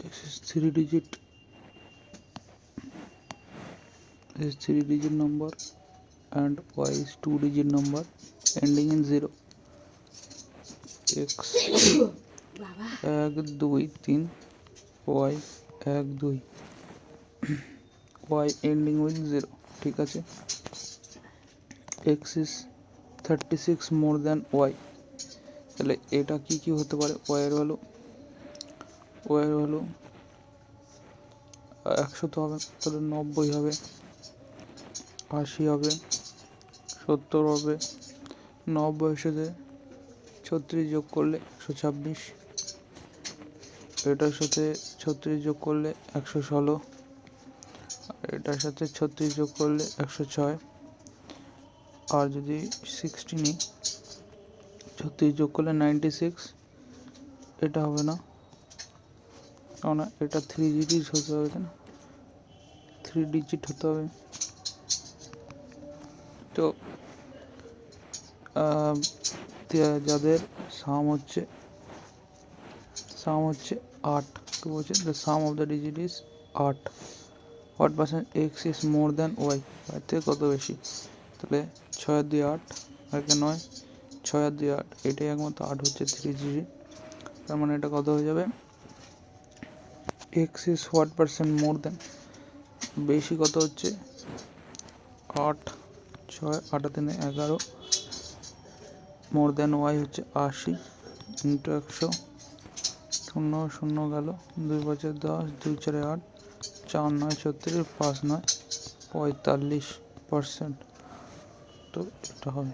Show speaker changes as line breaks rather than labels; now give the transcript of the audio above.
X is 3 digit. Is 3 digit number and Y is 2 digit number ending in 0. X 1 2 3, Y 1 2, Y ending with 0. ঠিক আছে, X is 36 more than Y, তাহলে এটা কি কি হতে পারে? Y এর ভ্যালু 100 তো হবে, তাহলে 90 হবে, 80 হবে, 70 হবে, 90 এর সাথে 36 যোগ করলে 126, এটার সাথে 36 যোগ করলে 116, আর এটার সাথে 36 যোগ করলে 106, আর যদি 60 নিই 36 যোগ করলে 96, এটা হবে না, কারণ এটা 3 ডিজিট হতে হবে, তাই না? 3 ডিজিট হতে হবে। তো যাদের সাম হচ্ছে 8, কি বলছে? The sum of the digit is 8। What percent x is more than y, এর থেকে কত বেশি? তাহলে 6 আর 2 8, আর 9, 6 আর 2 8, এটাই একমাত্র 8 হচ্ছে 3 ডিজিট। তার মানে এটা কত হয়ে যাবে? X is what percent more than, বেশি কত হচ্ছে? 8, 6, 8 3 11, মোর দ্যান ওয়াই হচ্ছে 80 ইন্টু 100, 0 0 গেল, 2 5 10, 2 4 8, 4 9 36, 5 9 45%। তো এটা হবে।